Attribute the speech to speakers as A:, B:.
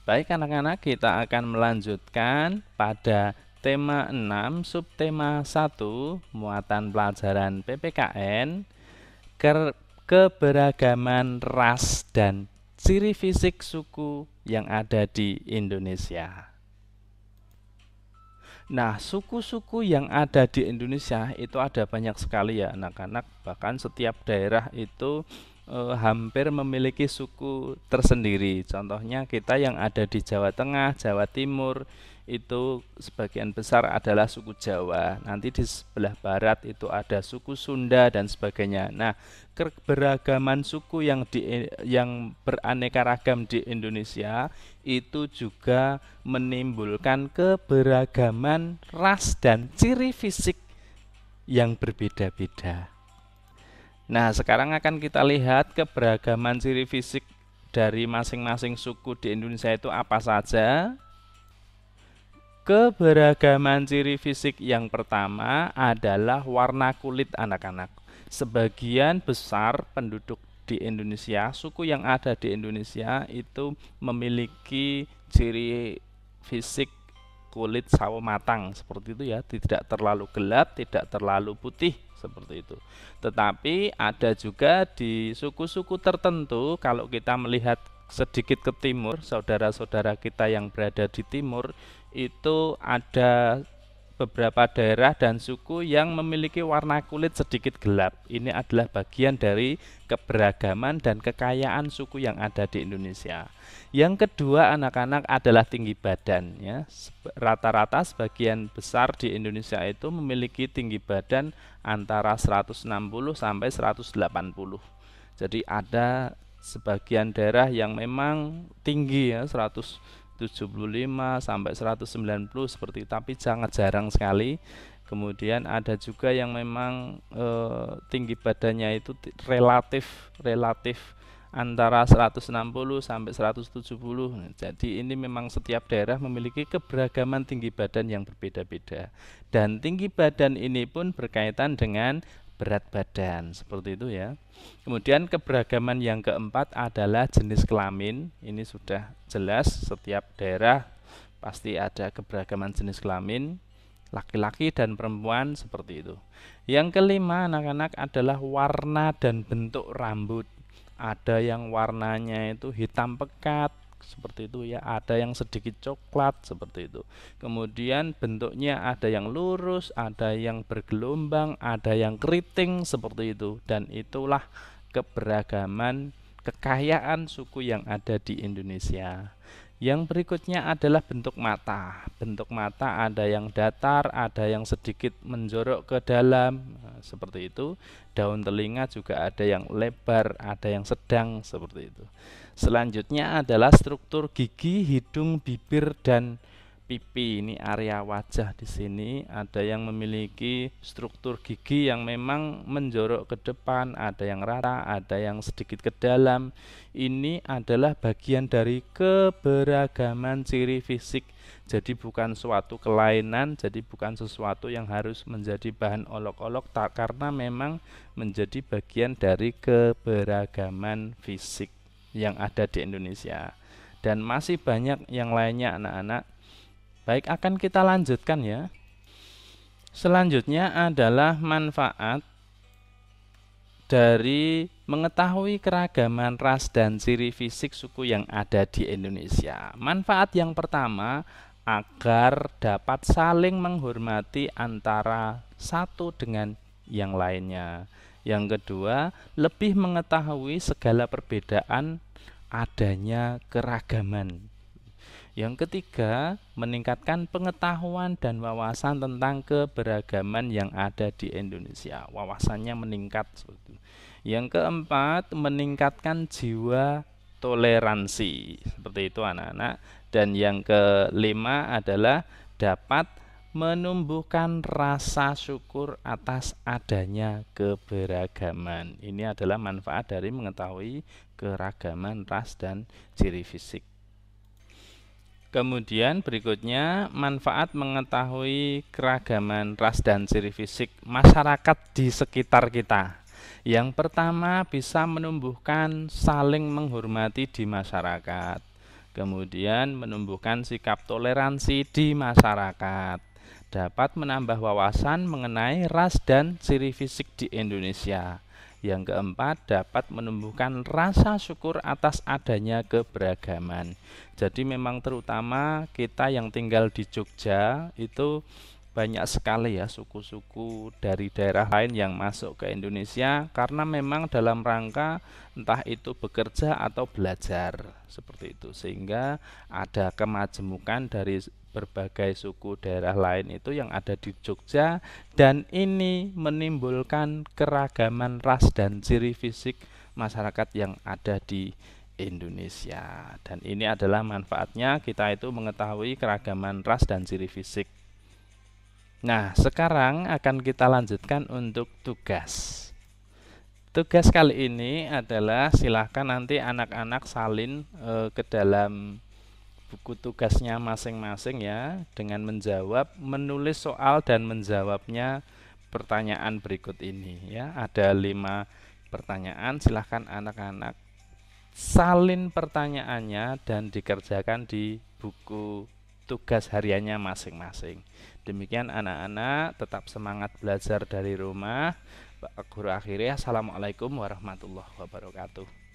A: Baik anak-anak, kita akan melanjutkan pada tema 6, subtema 1, muatan pelajaran PPKN, keberagaman ras dan ciri fisik suku yang ada di Indonesia. Nah, suku-suku yang ada di Indonesia itu ada banyak sekali ya anak-anak. Bahkan setiap daerah itu hampir memiliki suku tersendiri. Contohnya kita yang ada di Jawa Tengah, Jawa Timur itu sebagian besar adalah suku Jawa. Nanti di sebelah barat itu ada suku Sunda dan sebagainya. Nah, keberagaman suku yang beraneka ragam di Indonesia itu juga menimbulkan keberagaman ras dan ciri fisik yang berbeda-beda. Nah, sekarang akan kita lihat keberagaman ciri fisik dari masing-masing suku di Indonesia itu apa saja. Keberagaman ciri fisik yang pertama adalah warna kulit anak-anak. Sebagian besar penduduk di Indonesia, suku yang ada di Indonesia itu memiliki ciri fisik kulit sawo matang seperti itu ya, tidak terlalu gelap, tidak terlalu putih seperti itu. Tetapi ada juga di suku-suku tertentu, kalau kita melihat sedikit ke timur, saudara-saudara kita yang berada di timur itu ada beberapa daerah dan suku yang memiliki warna kulit sedikit gelap. Ini adalah bagian dari keberagaman dan kekayaan suku yang ada di Indonesia. Yang kedua anak-anak adalah tinggi badan ya. Rata-rata sebagian besar di Indonesia itu memiliki tinggi badan antara 160 sampai 180. Jadi ada sebagian daerah yang memang tinggi ya, 175 sampai 190 seperti itu, tapi sangat jarang sekali. Kemudian ada juga yang memang tinggi badannya itu relatif antara 160 sampai 170. Jadi ini memang setiap daerah memiliki keberagaman tinggi badan yang berbeda-beda. Dan tinggi badan ini pun berkaitan dengan berat badan seperti itu ya. Kemudian keberagaman yang keempat adalah jenis kelamin. Ini sudah jelas, setiap daerah pasti ada keberagaman jenis kelamin, laki-laki dan perempuan seperti itu. Yang kelima anak-anak adalah warna dan bentuk rambut. Ada yang warnanya itu hitam pekat seperti itu ya, ada yang sedikit coklat seperti itu. Kemudian bentuknya ada yang lurus, ada yang bergelombang, ada yang keriting seperti itu. Dan itulah keberagaman kekayaan suku yang ada di Indonesia. Yang berikutnya adalah bentuk mata. Bentuk mata ada yang datar, ada yang sedikit menjorok ke dalam, seperti itu. Daun telinga juga ada yang lebar, ada yang sedang, seperti itu. Selanjutnya adalah struktur gigi, hidung, bibir, dan pipi. Ini area wajah di sini. Ada yang memiliki struktur gigi yang memang menjorok ke depan, ada yang rata, ada yang sedikit ke dalam. Ini adalah bagian dari keberagaman ciri fisik. Jadi bukan suatu kelainan, jadi bukan sesuatu yang harus menjadi bahan olok-olok, tak, karena memang menjadi bagian dari keberagaman fisik yang ada di Indonesia. Dan masih banyak yang lainnya anak-anak. Baik, akan kita lanjutkan ya. Selanjutnya adalah manfaat dari mengetahui keragaman ras dan ciri fisik suku yang ada di Indonesia. Manfaat yang pertama, agar dapat saling menghormati antara satu dengan yang lainnya. Yang kedua, lebih mengetahui segala perbedaan adanya keragaman. Yang ketiga, meningkatkan pengetahuan dan wawasan tentang keberagaman yang ada di Indonesia. Wawasannya meningkat. Yang keempat, meningkatkan jiwa toleransi. Seperti itu anak-anak. Dan yang kelima adalah dapat menumbuhkan rasa syukur atas adanya keberagaman. Ini adalah manfaat dari mengetahui keragaman ras dan ciri fisik. Kemudian berikutnya, manfaat mengetahui keragaman ras dan ciri fisik masyarakat di sekitar kita. Yang pertama, bisa menumbuhkan saling menghormati di masyarakat. kemudian menumbuhkan sikap toleransi di masyarakat, dapat menambah wawasan mengenai ras dan ciri fisik di Indonesia. Yang keempat, dapat menumbuhkan rasa syukur atas adanya keberagaman. Jadi memang terutama kita yang tinggal di Jogja itu banyak sekali ya suku-suku dari daerah lain yang masuk ke Indonesia karena memang dalam rangka entah itu bekerja atau belajar seperti itu, sehingga ada kemajemukan dari berbagai suku daerah lain itu yang ada di Jogja, dan ini menimbulkan keragaman ras dan ciri fisik masyarakat yang ada di Indonesia. Dan ini adalah manfaatnya kita itu mengetahui keragaman ras dan ciri fisik. Nah, sekarang akan kita lanjutkan untuk tugas. Tugas kali ini adalah silahkan nanti anak-anak salin ke dalam buku tugasnya masing-masing ya, dengan menjawab, menulis soal dan menjawabnya pertanyaan berikut ini ya. Ada 5 pertanyaan, silahkan anak-anak salin pertanyaannya dan dikerjakan di buku tugas hariannya masing-masing. Demikian anak-anak, tetap semangat belajar dari rumah. Pak Guru akhirnya, assalamualaikum warahmatullahi wabarakatuh.